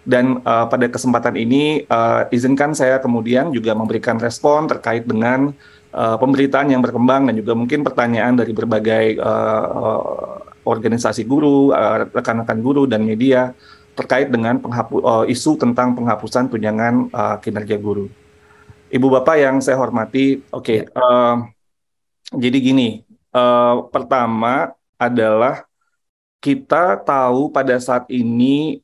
Dan pada kesempatan ini izinkan saya kemudian juga memberikan respon terkait dengan pemberitaan yang berkembang dan juga mungkin pertanyaan dari berbagai organisasi guru, rekan-rekan guru dan media terkait dengan isu tentang penghapusan tunjangan kinerja guru. Ibu Bapak yang saya hormati, oke, Ya, jadi gini, pertama adalah kita tahu pada saat ini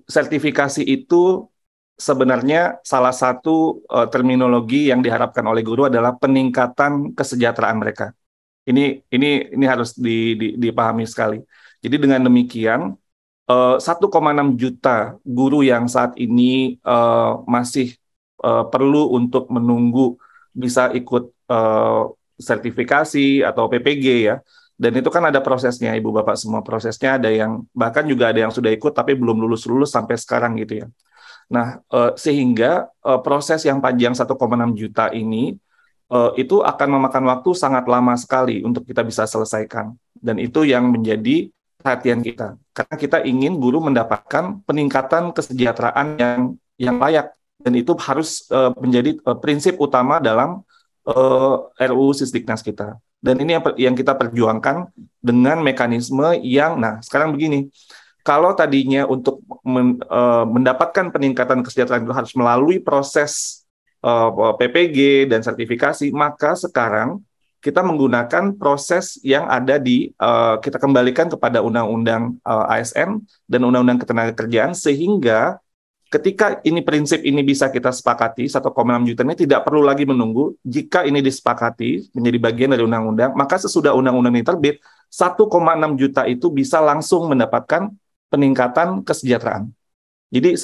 sertifikasi itu sebenarnya salah satu terminologi yang diharapkan oleh guru adalah peningkatan kesejahteraan mereka. Ini harus dipahami sekali. Jadi dengan demikian 1,6 juta guru yang saat ini masih perlu untuk menunggu bisa ikut sertifikasi atau PPG ya. Dan itu kan ada prosesnya, Ibu Bapak semua prosesnya ada yang bahkan juga ada yang sudah ikut tapi belum lulus-lulus sampai sekarang gitu ya. Nah, sehingga proses yang panjang 1,6 juta ini itu akan memakan waktu sangat lama sekali untuk kita bisa selesaikan. Dan itu yang menjadi perhatian kita. Karena kita ingin guru mendapatkan peningkatan kesejahteraan yang layak. Dan itu harus menjadi prinsip utama dalam RUU Sisdiknas kita. Dan ini yang kita perjuangkan dengan mekanisme yang, nah sekarang begini, kalau tadinya untuk mendapatkan peningkatan kesejahteraan itu harus melalui proses PPG dan sertifikasi, maka sekarang kita menggunakan proses yang ada kita kembalikan kepada Undang-Undang ASN dan Undang-Undang Ketenagakerjaan sehingga ketika prinsip ini bisa kita sepakati 1,6 juta ini tidak perlu lagi menunggu. Jika ini disepakati menjadi bagian dari undang-undang, maka sesudah undang-undang ini terbit 1,6 juta itu bisa langsung mendapatkan peningkatan kesejahteraan. Jadi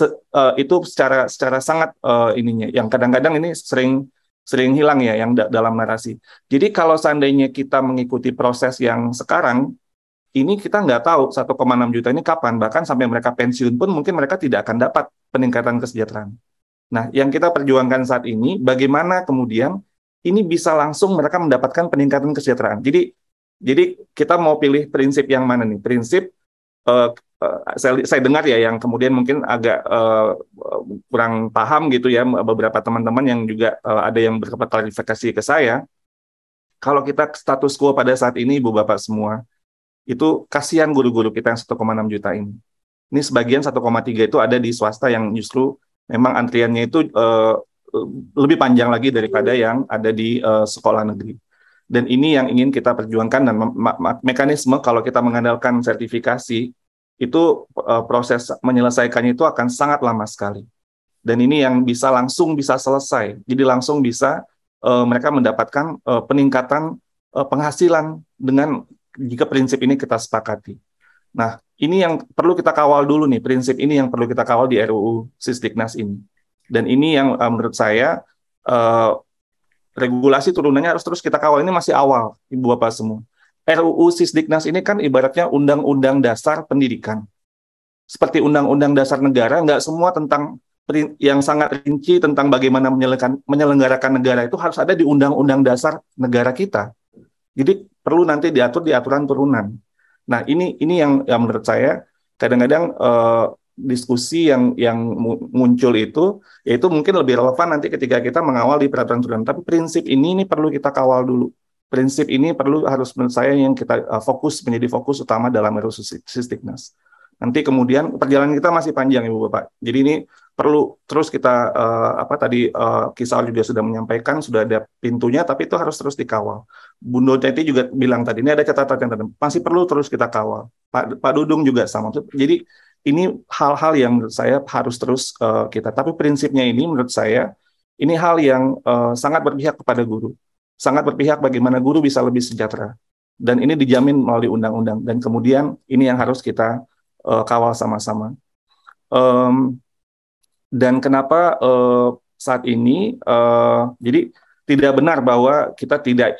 itu secara sangat ininya yang kadang-kadang ini sering sering hilang ya yang dalam narasi. Jadi kalau seandainya kita mengikuti proses yang sekarang ini kita nggak tahu 1,6 juta ini kapan, bahkan sampai mereka pensiun pun mungkin mereka tidak akan dapat peningkatan kesejahteraan. Nah, yang kita perjuangkan saat ini bagaimana kemudian ini bisa langsung mereka mendapatkan peningkatan kesejahteraan. Jadi kita mau pilih prinsip yang mana nih? Prinsip saya dengar ya yang kemudian mungkin agak kurang paham gitu ya beberapa teman-teman yang juga ada yang berklarifikasi ke saya. Kalau kita status quo pada saat ini, Ibu Bapak semua, itu kasihan guru-guru kita yang 1,6 juta ini. Ini sebagian 1,3 itu ada di swasta yang justru memang antriannya itu lebih panjang lagi daripada yang ada di sekolah negeri. Dan ini yang ingin kita perjuangkan dan mekanisme kalau kita mengandalkan sertifikasi itu proses menyelesaikannya itu akan sangat lama sekali. Dan ini yang bisa selesai. Jadi langsung bisa mereka mendapatkan peningkatan penghasilan dengan jika prinsip ini kita sepakati. Nah, ini yang perlu kita kawal dulu nih, prinsip ini yang perlu kita kawal di RUU Sisdiknas ini. Dan ini yang menurut saya uh, regulasi turunannya harus terus kita kawal. Ini masih awal, Ibu Bapak semua. RUU Sisdiknas ini kan ibaratnya Undang-Undang Dasar Pendidikan. Seperti Undang-Undang Dasar Negara, nggak semua tentang yang sangat rinci tentang bagaimana menyelenggarakan negara itu harus ada di Undang-Undang Dasar Negara kita. Jadi perlu nanti diatur di aturan turunan. Nah, ini yang menurut saya kadang-kadang diskusi yang muncul itu yaitu mungkin lebih relevan nanti ketika kita mengawal di peraturan turunan. Tapi prinsip ini perlu kita kawal dulu. Prinsip ini harus menurut saya yang kita menjadi fokus utama dalam RUU Sisdiknas. Nanti kemudian perjalanan kita masih panjang Ibu Bapak. Jadi ini perlu terus kita tadi Kisah juga sudah menyampaikan sudah ada pintunya tapi itu harus terus dikawal. Bunda Teti juga bilang tadi, ini ada catatan masih perlu terus kita kawal. Pak Dudung juga sama. Jadi ini hal-hal yang menurut saya harus terus kita. Tapi prinsipnya ini menurut saya, ini hal yang sangat berpihak kepada guru. Sangat berpihak bagaimana guru bisa lebih sejahtera. Dan ini dijamin melalui undang-undang. Dan kemudian ini yang harus kita kawal sama-sama. Dan kenapa saat ini, jadi tidak benar bahwa kita tidak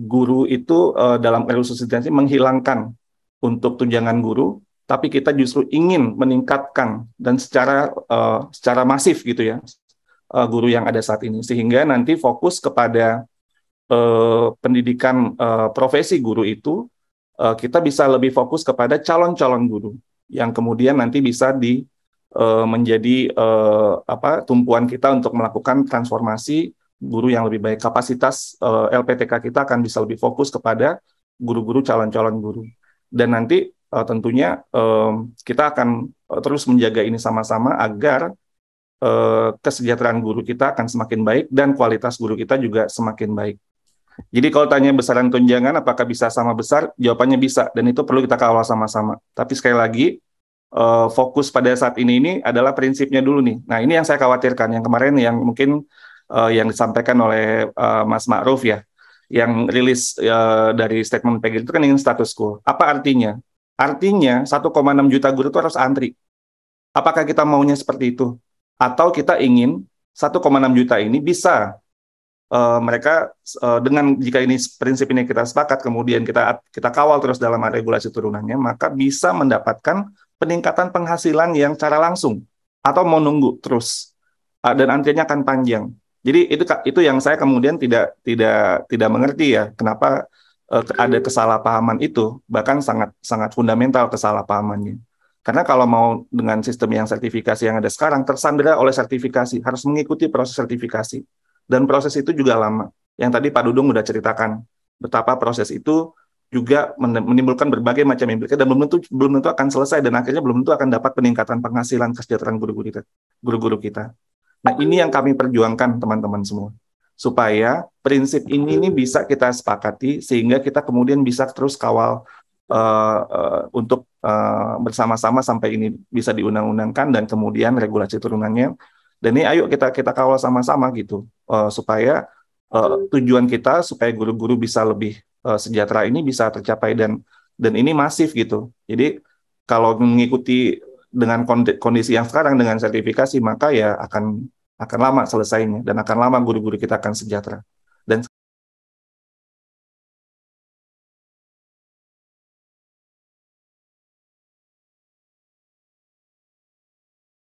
guru itu dalam RUU Substansi menghilangkan untuk tunjangan guru, tapi kita justru ingin meningkatkan dan secara masif gitu ya guru yang ada saat ini, sehingga nanti fokus kepada pendidikan profesi guru itu kita bisa lebih fokus kepada calon-calon guru. yang kemudian nanti bisa menjadi tumpuan kita untuk melakukan transformasi guru yang lebih baik. Kapasitas LPTK kita akan bisa lebih fokus kepada guru-guru calon-calon guru. Dan nanti tentunya kita akan terus menjaga ini sama-sama agar kesejahteraan guru kita akan semakin baik dan kualitas guru kita juga semakin baik. Jadi kalau tanya besaran tunjangan apakah bisa sama besar, jawabannya bisa, dan itu perlu kita kawal sama-sama. Tapi sekali lagi, fokus pada saat ini adalah prinsipnya dulu nih. Nah, ini yang saya khawatirkan, yang kemarin yang mungkin yang disampaikan oleh Mas Ma'ruf ya, yang rilis dari statement PG itu kan ingin status quo. Apa artinya? Artinya 1,6 juta guru itu harus antri. Apakah kita maunya seperti itu? Atau kita ingin 1,6 juta ini bisa mereka dengan jika ini prinsip ini kita sepakat, kemudian kita kawal terus dalam regulasi turunannya, maka bisa mendapatkan peningkatan penghasilan yang cara langsung atau mau nunggu terus dan antriannya akan panjang. Jadi itu yang saya kemudian tidak mengerti ya, kenapa ada kesalahpahaman itu, bahkan sangat sangat fundamental kesalahpahamannya. Karena kalau mau dengan sistem yang sertifikasi yang ada sekarang, tersandera oleh sertifikasi, harus mengikuti proses sertifikasi. Dan proses itu juga lama. Yang tadi Pak Dudung udah ceritakan betapa proses itu juga menimbulkan berbagai macam implikasi dan belum tentu akan selesai dan akhirnya belum tentu akan dapat peningkatan penghasilan kesejahteraan guru-guru kita. Nah, ini yang kami perjuangkan teman-teman semua. Supaya prinsip ini bisa kita sepakati sehingga kita kemudian bisa terus kawal untuk bersama-sama sampai ini bisa diundang-undangkan dan kemudian regulasi turunannya. Dan ini ayo kita kawal sama-sama gitu supaya tujuan kita supaya guru-guru bisa lebih sejahtera ini bisa tercapai dan ini masif gitu. Jadi kalau mengikuti dengan kondisi yang sekarang dengan sertifikasi maka ya akan lama selesainya dan akan lama guru-guru kita akan sejahtera.